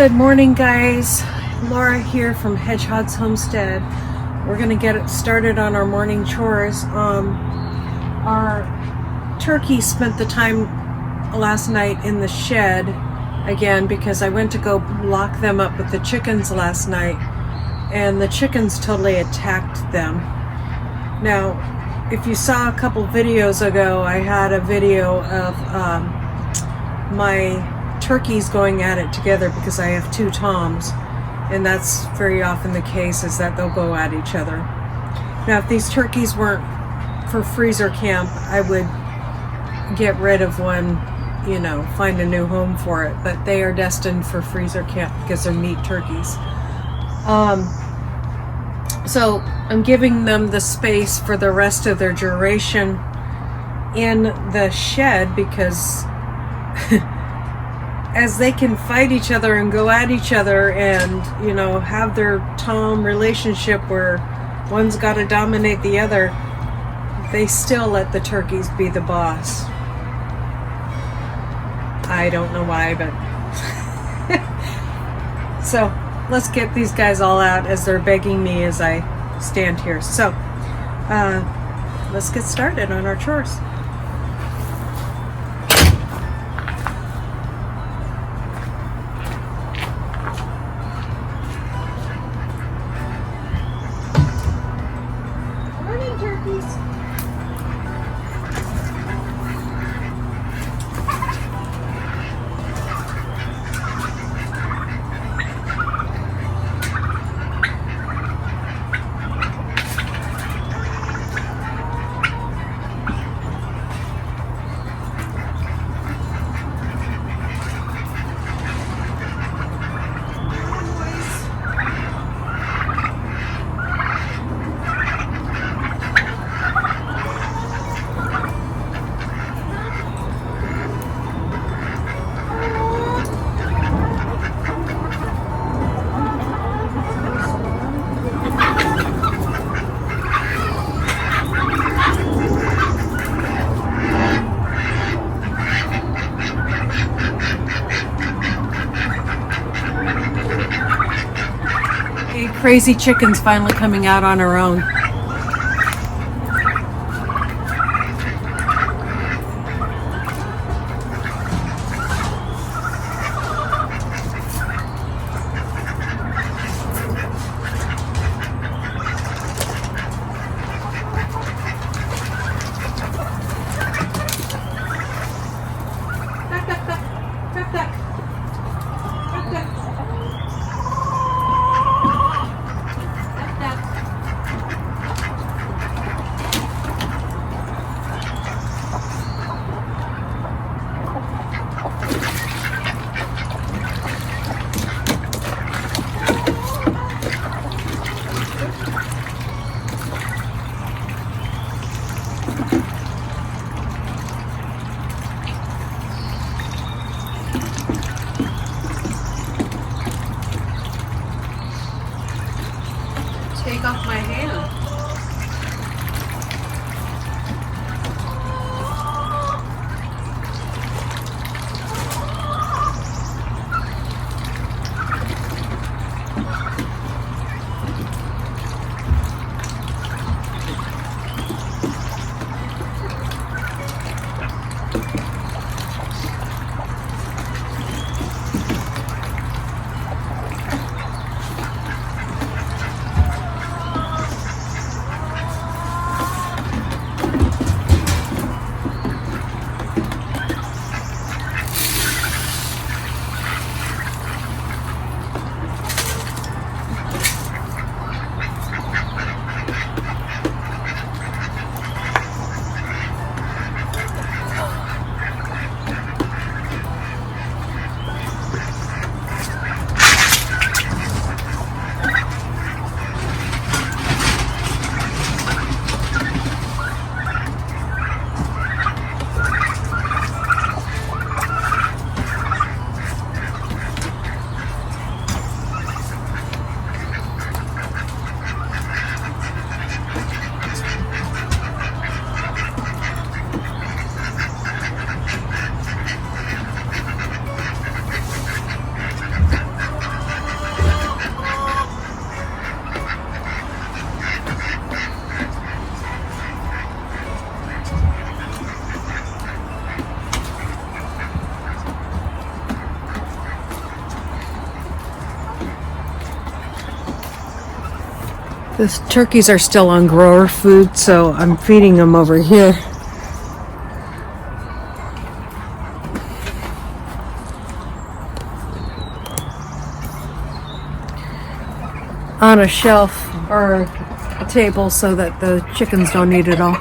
Good morning, guys. Laura here from Hedgehog's Homestead. We're going to get it started on our morning chores. Our turkey spent the time last night in the shed again because I went to go lock them up with the chickens last night, and the chickens totally attacked them. Now, if you saw a couple videos ago, I had a video of my turkeys going at it together because I have two toms, and that's very often the case, is that they'll go at each other. Now, if these turkeys weren't for freezer camp, I would get rid of one, find a new home for it, but they are destined for freezer camp because they're meat turkeys. So I'm giving them the space for the rest of their duration in the shed because as they can fight each other and go at each other and, have their tom relationship where one's got to dominate the other, they still let the turkeys be the boss. I don't know why, but so let's get these guys all out as they're begging me as I stand here. So let's get started on our chores. Crazy chicken's finally coming out on her own. Take off my hand. The turkeys are still on grower food, so I'm feeding them over here. On a shelf or a table so that the chickens don't eat it all.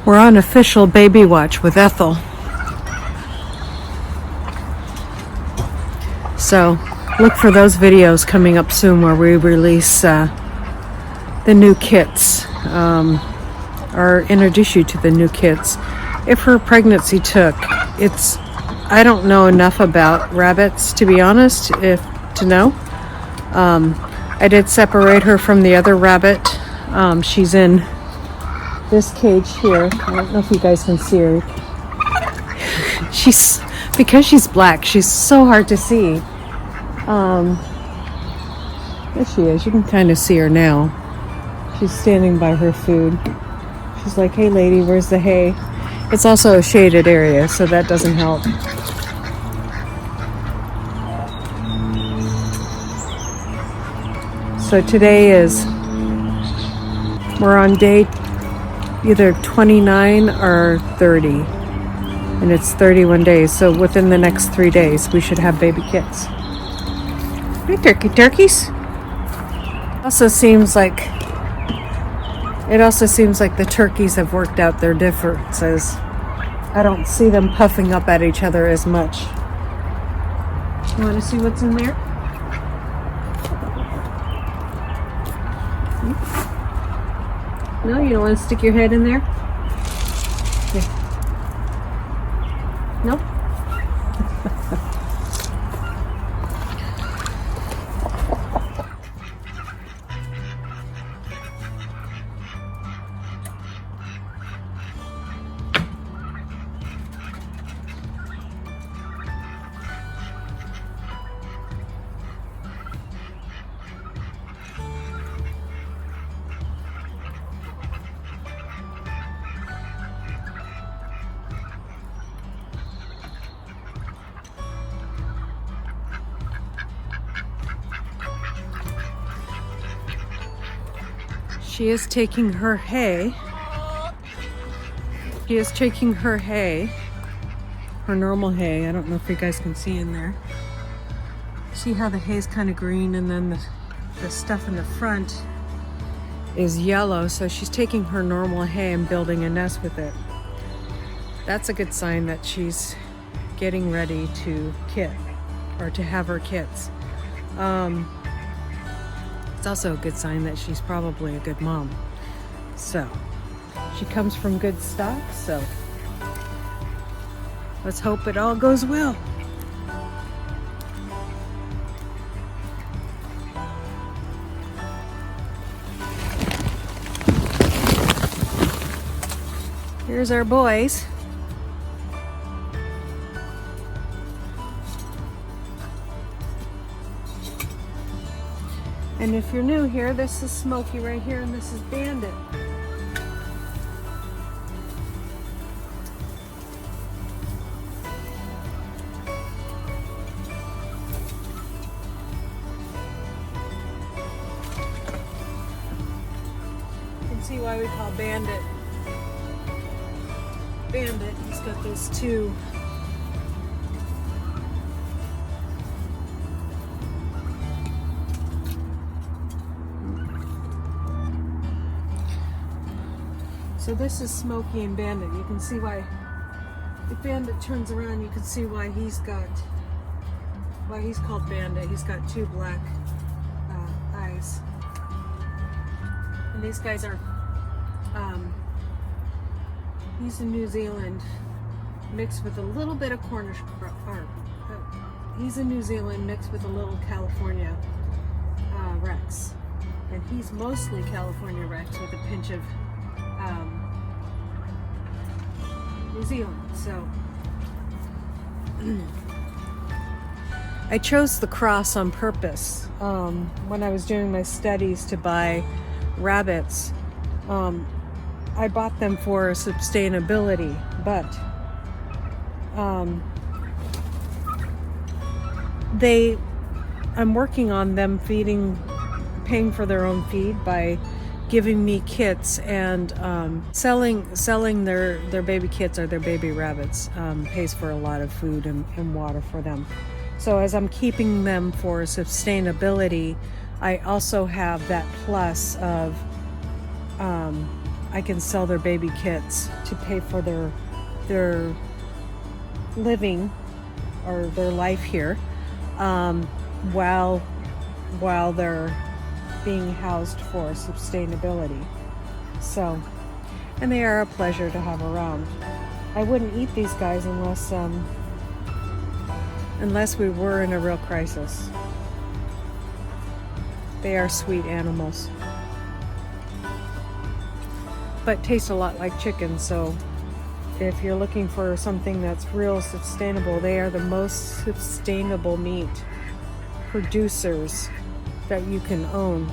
We're on official baby watch with Ethel. So look for those videos coming up soon where we release the new kits, or introduce you to the new kits. If her pregnancy took, I don't know enough about rabbits, to be honest, to know. I did separate her from the other rabbit. She's in this cage here. I don't know if you guys can see her. Because she's black, she's so hard to see. There she is. You can kind of see her now. She's standing by her food. She's like, "Hey lady, where's the hay?" It's also a shaded area, so that doesn't help. So today we're on day either 29 or 30, and it's 31 days, so within the next 3 days we should have baby kits. Hey turkeys. It also seems like the turkeys have worked out their differences. I don't see them puffing up at each other as much. You want to see what's in there? No, you don't want to stick your head in there? Here. Nope. She is taking her hay. Her normal hay. I don't know if you guys can see in there. See how the hay's kind of green, and then the stuff in the front is yellow. So she's taking her normal hay and building a nest with it. That's a good sign that she's getting ready to kit, or to have her kits. It's also a good sign that she's probably a good mom. So she comes from good stock, so let's hope it all goes well. Here's our boys. And if you're new here, this is Smokey right here, and this is Bandit. You can see why we call Bandit. Bandit, he's got those two So this is Smokey and Bandit. You can see why, if Bandit turns around, you can see why he's called Bandit. He's got two black eyes. And these guys are, he's in New Zealand mixed with a little bit of Cornish, he's in New Zealand mixed with a little California Rex. And he's mostly California Rex with a pinch of New Zealand. So I chose the cross on purpose when I was doing my studies to buy rabbits. I bought them for sustainability, but I'm working on them paying for their own feed by giving me kits and selling their baby kits or their baby rabbits pays for a lot of food and water for them. So as I'm keeping them for sustainability, I also have that plus of I can sell their baby kits to pay for their living or their life here while they're being housed for sustainability. So, and they are a pleasure to have around. I wouldn't eat these guys unless we were in a real crisis. They are sweet animals, but taste a lot like chicken. So if you're looking for something that's real sustainable, they are the most sustainable meat producers that you can own,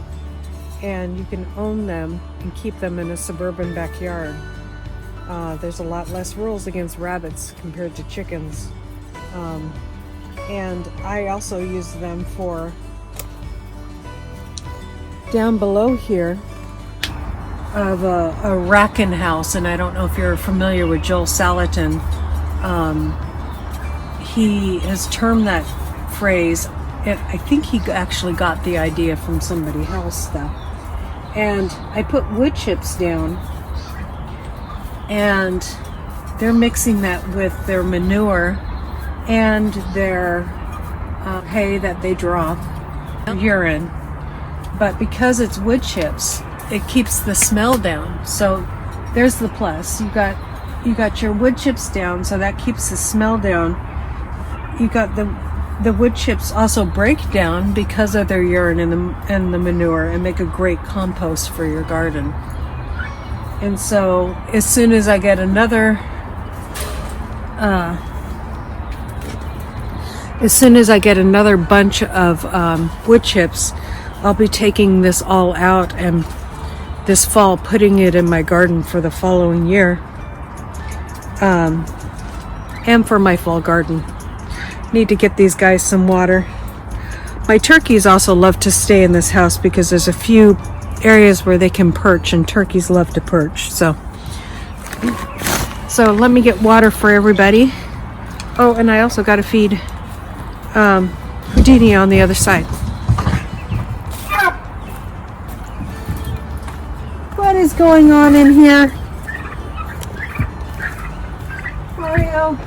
and you can own them and keep them in a suburban backyard. There's a lot less rules against rabbits compared to chickens, and I also use them for down below here of a raccoon house. And I don't know if you're familiar with Joel Salatin. He has termed that phrase, I think he actually got the idea from somebody else though. And I put wood chips down, and they're mixing that with their manure and their hay that they drop, urine. But because it's wood chips, it keeps the smell down. So there's the plus. You got your wood chips down, so that keeps the smell down. You got the wood chips also break down because of their urine and the manure, and make a great compost for your garden. And so as soon as I get another bunch of wood chips, I'll be taking this all out and this fall putting it in my garden for the following year, and for my fall garden. Need to get these guys some water. My turkeys also love to stay in this house because there's a few areas where they can perch, and turkeys love to perch. So let me get water for everybody. Oh, and I also got to feed Houdini on the other side. What is going on in here? Mario?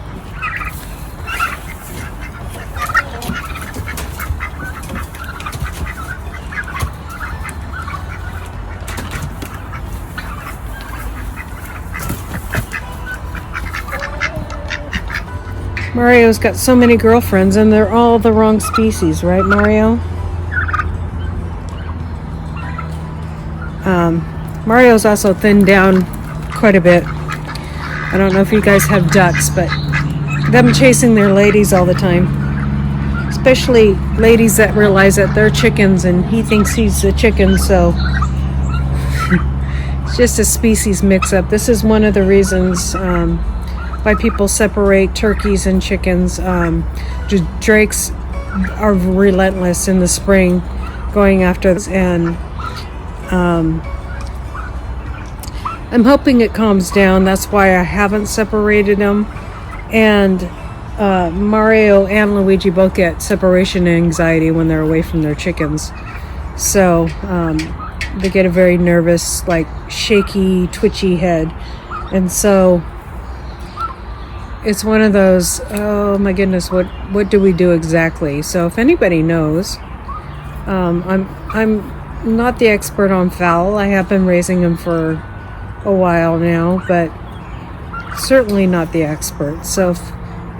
Mario's got so many girlfriends, and they're all the wrong species, right, Mario? Mario's also thinned down quite a bit. I don't know if you guys have ducks, but them chasing their ladies all the time. Especially ladies that realize that they're chickens and he thinks he's a chicken, so it's just a species mix-up. This is one of the reasons why people separate turkeys and chickens. Drakes are relentless in the spring going after this, and I'm hoping it calms down. That's why I haven't separated them. And Mario and Luigi both get separation anxiety when they're away from their chickens. So they get a very nervous, like shaky, twitchy head. And so it's one of those, oh my goodness, what do we do exactly? So if anybody knows, I'm not the expert on fowl. I have been raising them for a while now, but certainly not the expert. So if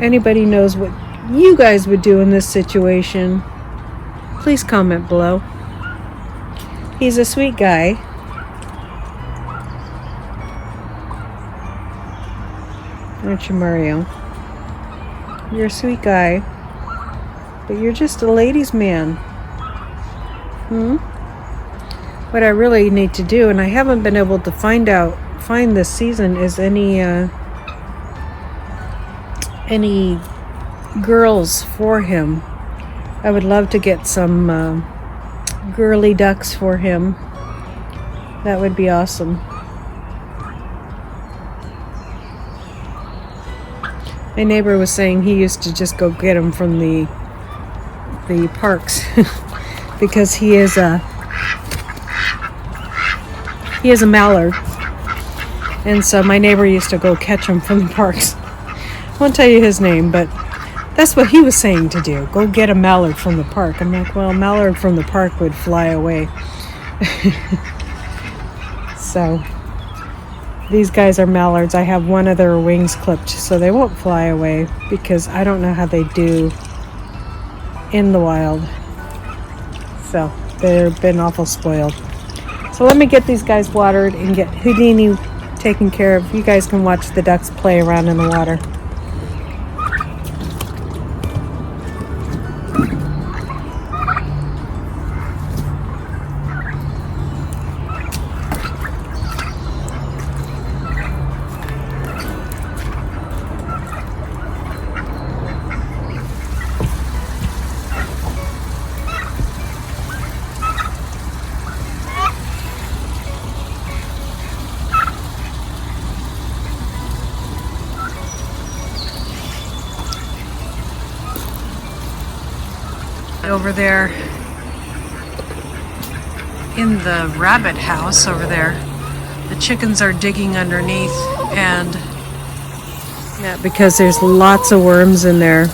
anybody knows what you guys would do in this situation, please comment below. He's a sweet guy. Aren't you, Mario? You're a sweet guy, but you're just a ladies' man. What I really need to do, and I haven't been able to find this season, is any girls for him. I would love to get some girly ducks for him. That would be awesome. My neighbor was saying he used to just go get them from the parks because he is a mallard, and so my neighbor used to go catch them from the parks. I won't tell you his name, but that's what he was saying to do. Go get a mallard from the park. I'm like, well, a mallard from the park would fly away. So these guys are mallards. I have one of their wings clipped so they won't fly away, because I don't know how they do in the wild. So they've been awful spoiled. So let me get these guys watered and get Houdini taken care of. You guys can watch the ducks play around in the water. Over there in the rabbit house over there, the chickens are digging underneath, and yeah, because there's lots of worms in there.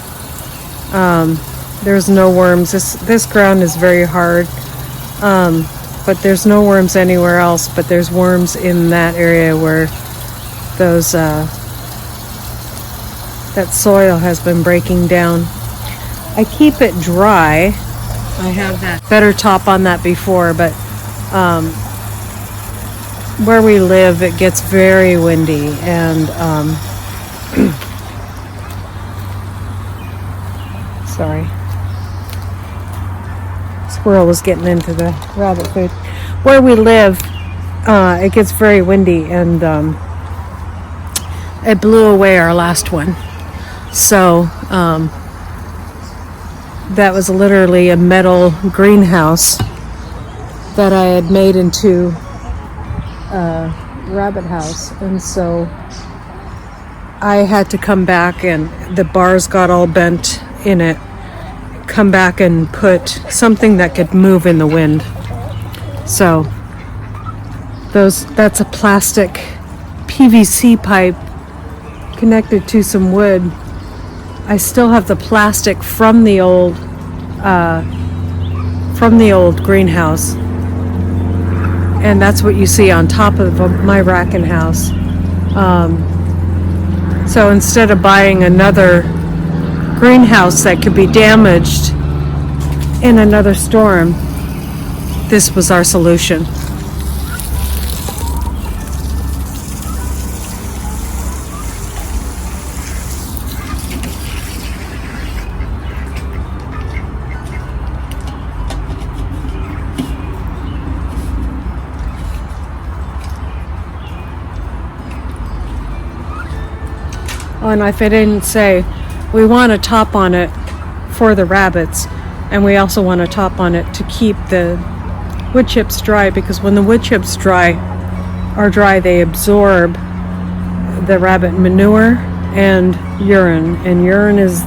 There's no worms. This ground is very hard, but there's no worms anywhere else, but there's worms in that area where those that soil has been breaking down. I keep it dry. I have that better top on that before, but where we live, it gets very windy, and sorry, squirrel was getting into the rabbit food. Where we live, it gets very windy, and it blew away our last one. So that was literally a metal greenhouse that I had made into a rabbit house, and so I had to come back, and the bars got all bent in it, come back and put something that could move in the wind. So that's a plastic PVC pipe connected to some wood. I still have the plastic from the old greenhouse, and that's what you see on top of my racking house. So instead of buying another greenhouse that could be damaged in another storm, this was our solution. Oh, and if I didn't say, we want a top on it for the rabbits, and we also want a top on it to keep the wood chips dry, because when the wood chips are dry, they absorb the rabbit manure and urine. And urine is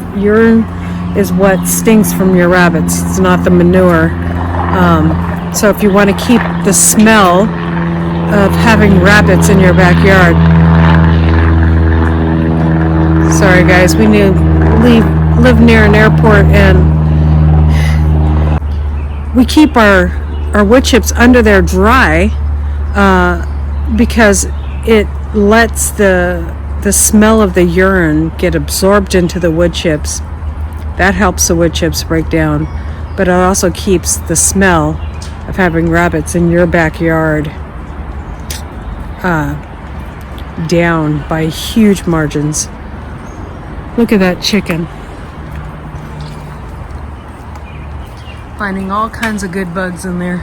what stinks from your rabbits. It's not the manure. So if you want to keep the smell of having rabbits in your backyard. Sorry guys, we live near an airport, and we keep our wood chips under there dry because it lets the smell of the urine get absorbed into the wood chips. That helps the wood chips break down, but it also keeps the smell of having rabbits in your backyard down by huge margins. Look at that chicken. Finding all kinds of good bugs in there.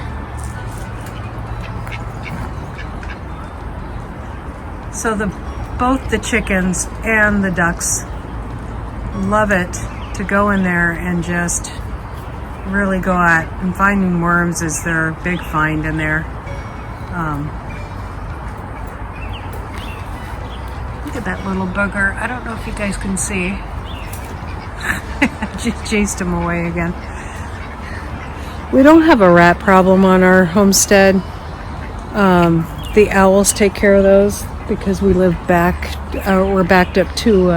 So both the chickens and the ducks love it to go in there and just really go at, and finding worms is their big find in there. Look at that little bugger. I don't know if you guys can see. I just chased him away again. We don't have a rat problem on our homestead. The owls take care of those because we live we're backed up to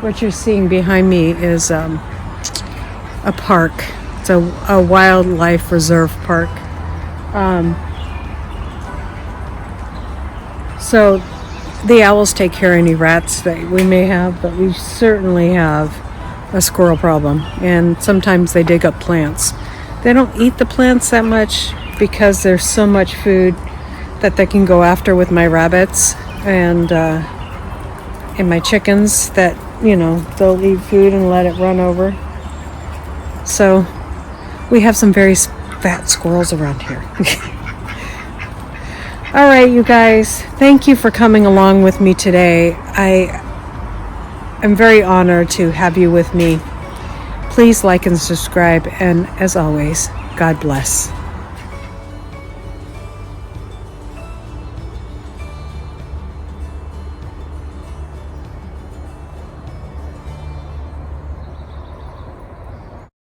what you're seeing behind me is a park. It's a wildlife reserve park. So the owls take care of any rats that we may have, but we certainly have a squirrel problem, and sometimes they dig up plants. They don't eat the plants that much because there's so much food that they can go after with my rabbits and my chickens that, they'll eat food and let it run over. So we have some very fat squirrels around here. All right, you guys, thank you for coming along with me today. I am very honored to have you with me. Please like and subscribe, and as always, God bless.